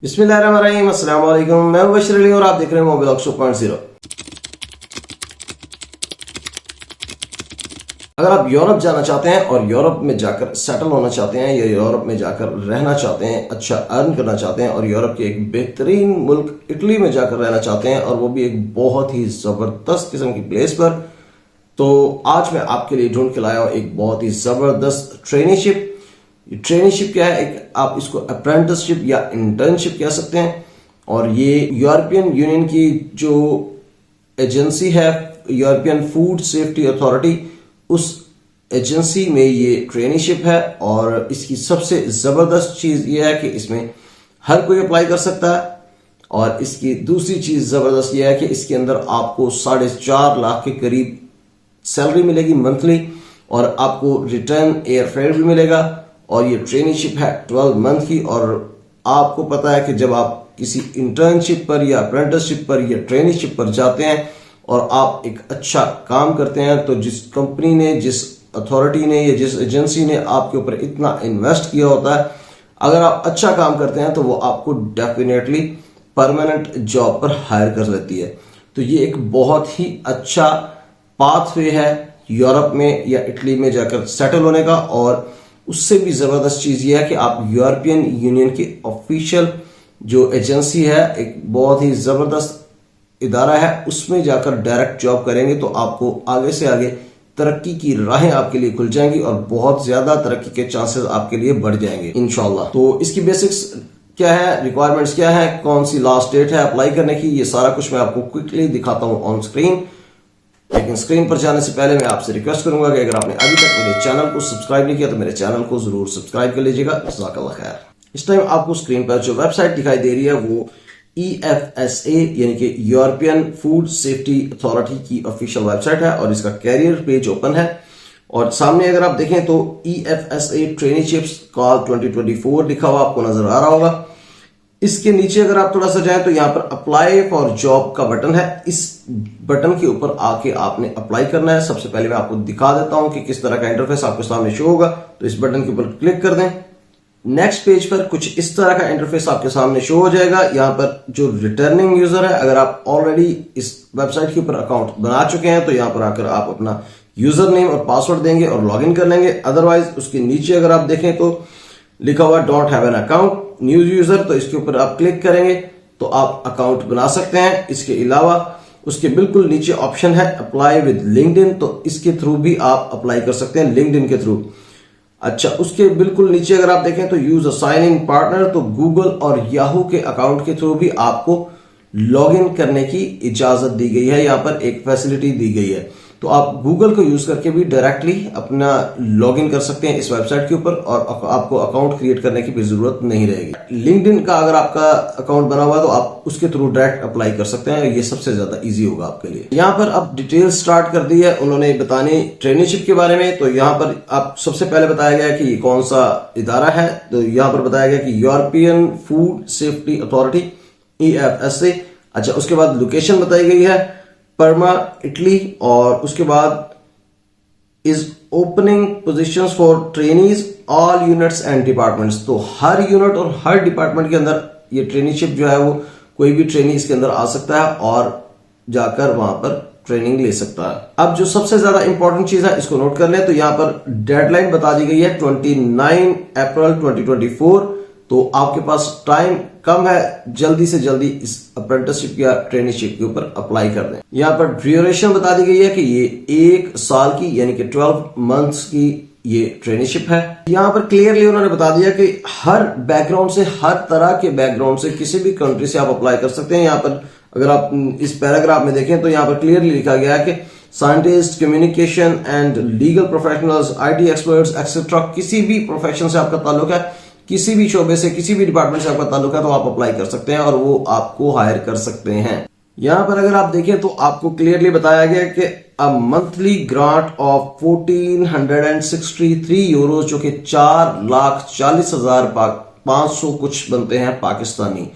बिस्मिल्लाहिर्रहमानिर्रहीम, अस्सलाम वालेकुम। मैं मुबश्शिर अली और आप देख रहे हैं मोबाइल 2.0। अगर आप यूरोप जाना चाहते हैं और यूरोप में जाकर सेटल होना चाहते हैं या यूरोप में जाकर रहना चाहते हैं, अच्छा अर्न करना चाहते हैं और यूरोप के एक बेहतरीन मुल्क इटली में जाकर रहना चाहते हैं और वो भी एक बहुत ही ज़बरदस्त किस्म की प्लेस पर, तो आज मैं आपके लिए ढूंढ के लाया हूँ एक बहुत ही ज़बरदस्त ट्रेनिशिप। ट्रेनिशिप क्या है? एक आप इसको अप्रेंटिसशिप या इंटर्नशिप कह सकते हैं। और ये यूरोपियन यूनियन की जो एजेंसी है, यूरोपियन फूड सेफ्टी अथॉरिटी, उस एजेंसी में ये ट्रेनिशिप है। और इसकी सबसे ज़बरदस्त चीज़ ये है कि इसमें हर कोई अप्लाई कर सकता है। और इसकी दूसरी चीज़ ज़बरदस्त ये है कि इसके अंदर आपको 4.5 लाख के करीब सैलरी मिलेगी मंथली, और आपको रिटर्न एयर फेयर भी मिलेगा। और ये ट्रेनिशिप है 12 मंथ की। और आपको पता है कि जब आप किसी इंटर्नशिप पर या अप्रेंटिसशिप पर या ट्रेनिशिप पर जाते हैं और आप एक अच्छा काम करते हैं, तो जिस कंपनी ने, जिस अथॉरिटी ने या जिस एजेंसी ने आपके ऊपर इतना इन्वेस्ट किया होता है, अगर आप अच्छा काम करते हैं तो वो आपको डेफिनेटली परमानेंट जॉब पर हायर कर लेती है। तो ये एक बहुत ही अच्छा पाथवे है यूरोप में या इटली में जाकर सेटल होने का। और उससे भी ज़बरदस्त चीज़ यह है कि आप यूरोपियन यूनियन की ऑफिशियल जो एजेंसी है, एक बहुत ही ज़बरदस्त इदारा है, उसमें जाकर डायरेक्ट जॉब करेंगे तो आपको आगे से आगे तरक्की की राहें आपके लिए खुल जाएंगी और बहुत ज़्यादा तरक्की के चांसेस आपके लिए बढ़ जाएंगे इंशाल्लाह। तो इसकी बेसिक्स क्या है, रिक्वायरमेंट्स क्या है, कौन सी लास्ट डेट है अप्लाई करने की, ये सारा कुछ मैं आपको क्विकली दिखाता हूँ ऑन स्क्रीन। लेकिन स्क्रीन पर जाने से पहले मैं आपसे रिक्वेस्ट करूंगा कि अगर आपने अभी तक मेरे चैनल को सब्सक्राइब नहीं किया तो मेरे चैनल को जरूर सब्सक्राइब कर लीजिएगा। जज़ाकल्लाह खैर। इस टाइम आपको स्क्रीन पर जो वेबसाइट दिखाई दे रही है वो EFSA यानी कि यूरोपियन फूड सेफ्टी अथॉरिटी की ऑफिशियल वेबसाइट है और इसका कैरियर पेज ओपन है। और सामने अगर आप देखें तो EFSA ट्रेनिशिप्स कॉल 2024 लिखा हुआ आपको नजर आ रहा होगा। इसके नीचे अगर आप थोड़ा सा जाएं तो यहाँ पर अप्लाई फॉर जॉब का बटन है। इस बटन के ऊपर आके आपने अप्लाई करना है। सबसे पहले मैं आपको दिखा देता हूं कि किस तरह का इंटरफेस आपके सामने शो होगा। तो इस बटन के ऊपर क्लिक कर दें। नेक्स्ट पेज पर कुछ इस तरह का इंटरफेस आपके सामने शो हो जाएगा। यहाँ पर जो रिटर्निंग यूजर है, अगर आप ऑलरेडी इस वेबसाइट के ऊपर अकाउंट बना चुके हैं तो यहाँ पर आकर आप अपना यूजर नेम और पासवर्ड देंगे और लॉग इन कर लेंगे। अदरवाइज उसके नीचे अगर आप देखें तो लिखा हुआ don't have an account new user, तो इसके ऊपर आप क्लिक करेंगे तो आप अकाउंट बना सकते हैं। इसके अलावा उसके बिल्कुल नीचे ऑप्शन है अप्लाई विद लिंक्डइन, तो इसके थ्रू भी आप अप्लाई कर सकते हैं लिंक्डइन के थ्रू। अच्छा, उसके बिल्कुल नीचे अगर आप देखें तो use a sign in partner, तो गूगल और याहू के अकाउंट के थ्रू भी आपको लॉग इन करने की इजाजत दी गई है। यहाँ पर एक फैसिलिटी दी गई है, तो आप गूगल को यूज करके भी डायरेक्टली अपना लॉग इन कर सकते हैं इस वेबसाइट के ऊपर और आपको अकाउंट क्रिएट करने की भी जरूरत नहीं रहेगी। लिंक्डइन का अगर आपका अकाउंट बना हुआ है तो आप उसके थ्रू डायरेक्ट अप्लाई कर सकते हैं। ये सबसे ज्यादा इजी होगा आपके लिए। यहाँ पर अब डिटेल स्टार्ट कर दी है उन्होंने बताने ट्रेनिशिप के बारे में। तो यहाँ पर आप सबसे पहले बताया गया कि कौन सा इदारा है। तो यहाँ पर बताया गया कि European food safety authority EFSA। अच्छा, उसके बाद लोकेशन बताई गई है परमा इटली। और उसके बाद is opening positions for trainees all units and departments, तो हर यूनिट और हर डिपार्टमेंट के अंदर ये ट्रेनिशिप जो है वो कोई भी ट्रेनी इसके अंदर आ सकता है और जाकर वहां पर ट्रेनिंग ले सकता है। अब जो सबसे ज्यादा इंपॉर्टेंट चीज है इसको नोट कर लें। तो यहां पर डेडलाइन बता दी गई है 29 अप्रैल 2024। तो आपके पास टाइम कम है, जल्दी से जल्दी इस अप्रेंटिसशिप या ट्रेनिशिप के ऊपर अप्लाई कर दें। यहाँ पर ड्यूरेशन बता दी गई है कि ये 1 साल की यानी कि 12 मंथ्स की ये ट्रेनिशिप है। यहाँ पर क्लियरली उन्होंने बता दिया कि हर बैकग्राउंड से, हर तरह के बैकग्राउंड से, किसी भी कंट्री से आप अप्लाई कर सकते हैं। यहाँ पर अगर आप इस पैराग्राफ में देखें तो यहाँ पर क्लियरली लिखा गया है कि scientist, communication and legal professionals, IT experts etcetera, किसी भी प्रोफेशन से आपका ताल्लुक है, किसी भी शोबे से, किसी भी डिपार्टमेंट से आपका ताल्लुक है तो आप अप्लाई कर सकते हैं और वो आपको हायर कर सकते हैं। यहां पर अगर आप देखें तो आपको क्लियरली बताया गया कि a monthly grant of 1463 euro, जो कि 4,40,500 कुछ बनते हैं पाकिस्तानी।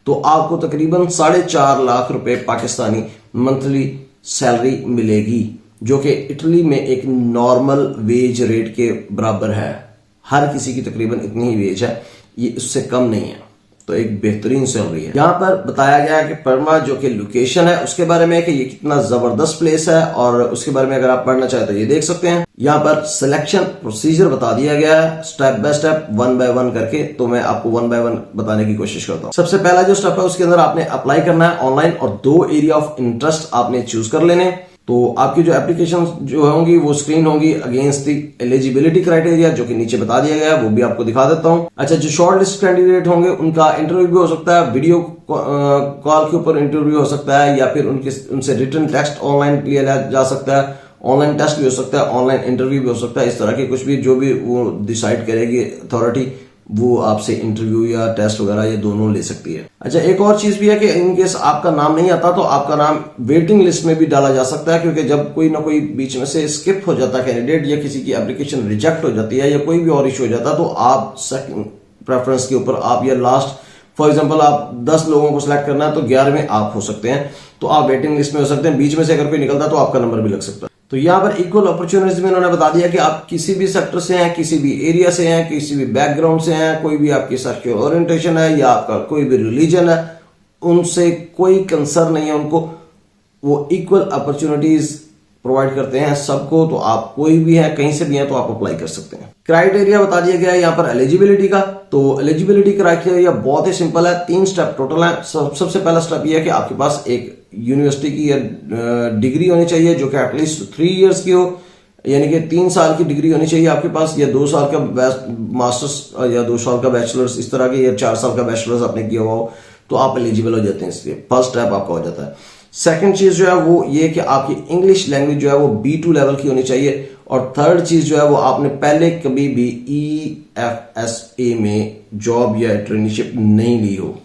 तो आपको तकरीबन 4.5 लाख रुपए पाकिस्तानी मंथली सैलरी मिलेगी, जो कि इटली में एक नॉर्मल वेज रेट के बराबर है। हर किसी की तकरीबन इतनी ही वेज है, ये उससे कम नहीं है। तो एक बेहतरीन सैलरी है। यहाँ पर बताया गया है कि परमा जो कि लोकेशन है उसके बारे में कि ये कितना जबरदस्त प्लेस है, और उसके बारे में अगर आप पढ़ना चाहे तो ये देख सकते हैं। यहाँ पर सिलेक्शन प्रोसीजर बता दिया गया है स्टेप बाय स्टेप, 1 बाय 1 करके, तो मैं आपको 1 बाय 1 बताने की कोशिश करता हूँ। सबसे पहला जो स्टेप है उसके अंदर आपने अप्लाई करना है ऑनलाइन, और 2 एरिया ऑफ इंटरेस्ट आपने चूज कर लेने। तो आपकी जो एप्लीकेशन जो होंगी वो स्क्रीन होंगी अगेंस्ट द एलिजिबिलिटी क्राइटेरिया, जो कि नीचे बता दिया गया है, वो भी आपको दिखा देता हूं। अच्छा, जो शॉर्ट लिस्ट कैंडिडेट होंगे उनका इंटरव्यू भी हो सकता है, वीडियो कॉल के ऊपर इंटरव्यू हो सकता है, या फिर उनसे रिटन टेस्ट ऑनलाइन लिया जा सकता है, ऑनलाइन टेस्ट भी हो सकता है, ऑनलाइन इंटरव्यू भी हो सकता है। इस तरह के कुछ भी जो भी वो डिसाइड करेगी अथॉरिटी, वो आपसे इंटरव्यू या टेस्ट वगैरह ये दोनों ले सकती है। अच्छा, एक और चीज भी है कि इनकेस आपका नाम नहीं आता तो आपका नाम वेटिंग लिस्ट में भी डाला जा सकता है, क्योंकि जब कोई ना कोई बीच में से स्किप हो जाता है कैंडिडेट, या किसी की एप्लीकेशन रिजेक्ट हो जाती है, या कोई भी और इशू हो जाता है, तो आप सेकंड प्रेफरेंस के ऊपर आप, या लास्ट फॉर एग्जांपल आप 10 लोगों को सिलेक्ट करना है तो 11वें आप हो सकते हैं, तो आप वेटिंग लिस्ट में हो सकते हैं। बीच में से अगर कोई निकलता है तो आपका नंबर भी लग सकता है। तो यहाँ पर इक्वल अपॉर्चुनिटीज में उन्होंने बता दिया कि आप किसी भी सेक्टर से हैं, किसी भी एरिया से हैं, किसी भी बैकग्राउंड से हैं, कोई भी आपकी सेक्सुअल ओरिएंटेशन है या आपका कोई भी रिलीजन है, उनसे कोई कंसर्न नहीं है उनको, वो इक्वल अपॉर्चुनिटीज प्रोवाइड करते हैं सबको। तो आप कोई भी है, कहीं से भी हैं, तो आप अप्लाई कर सकते हैं। क्राइटेरिया बता दिया गया है यहाँ पर एलिजिबिलिटी का। तो एलिजिबिलिटी क्राइटेरिया बहुत ही सिंपल है, 3 स्टेप टोटल है। सबसे पहला स्टेप ये है कि आपके पास एक यूनिवर्सिटी की डिग्री होनी चाहिए जो कि एटलीस्ट 3 इयर्स की हो, यानी कि 3 साल की डिग्री होनी चाहिए आपके पास, या 2 साल का मास्टर्स या 2 साल का बैचलर्स, इस तरह के, या 4 साल का बैचलर्स आपने किया हुआ हो, तो आप एलिजिबल हो जाते हैं। इसलिए फर्स्ट स्टेप आपका हो जाता है। सेकंड चीज जो है वो ये कि आपकी इंग्लिश लैंग्वेज जो है वो B2 लेवल की होनी चाहिए, और थर्ड चीज जो है वो आपने पहले कभी भी EFSA में जॉब या ट्रेनिशिप नहीं ली हो।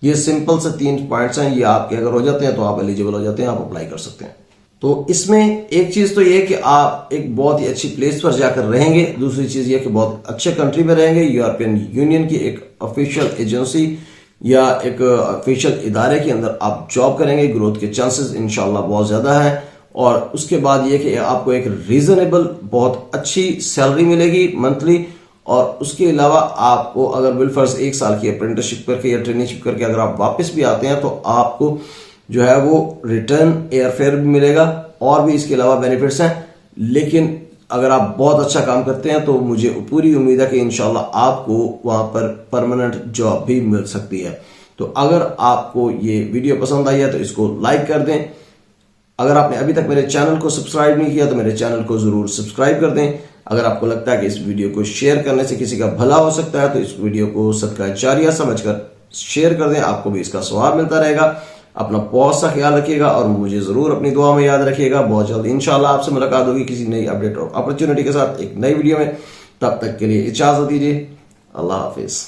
ये सिंपल से 3 पॉइंट्स हैं, ये आपके अगर हो जाते हैं तो आप एलिजिबल हो जाते हैं, आप अप्लाई कर सकते हैं। तो इसमें एक चीज तो ये कि आप एक बहुत ही अच्छी प्लेस पर जाकर रहेंगे, दूसरी चीज ये कि बहुत अच्छे कंट्री में रहेंगे, यूरोपियन यूनियन की एक ऑफिशियल एजेंसी या एक ऑफिशियल इदारे के अंदर आप जॉब करेंगे, ग्रोथ के चांसेस इंशाल्लाह बहुत ज्यादा है। और उसके बाद ये कि आपको एक रीजनेबल बहुत अच्छी सैलरी मिलेगी मंथली, और उसके अलावा आपको अगर बिलफर्ज 1 साल की अप्रेंटिसशिप करके या ट्रेनिंगशिप करके अगर आप वापस भी आते हैं तो आपको जो है वो रिटर्न एयरफेयर भी मिलेगा, और भी इसके अलावा बेनिफिट्स हैं। लेकिन अगर आप बहुत अच्छा काम करते हैं तो मुझे पूरी उम्मीद है कि इंशाल्लाह आपको वहां पर परमानेंट जॉब भी मिल सकती है। तो अगर आपको ये वीडियो पसंद आई है तो इसको लाइक कर दें। अगर आपने अभी तक मेरे चैनल को सब्सक्राइब नहीं किया तो मेरे चैनल को जरूर सब्सक्राइब कर दें। अगर आपको लगता है कि इस वीडियो को शेयर करने से किसी का भला हो सकता है तो इस वीडियो को सदका जारिया समझकर शेयर कर दें, आपको भी इसका सवाब मिलता रहेगा। अपना बहुत सा ख्याल रखिएगा और मुझे जरूर अपनी दुआ में याद रखिएगा। बहुत जल्द इंशाल्लाह आपसे मुलाकात होगी किसी नई अपडेट और अपॉर्चुनिटी के साथ एक नई वीडियो में। तब तक के लिए इजाजत दीजिए। अल्लाह हाफिज।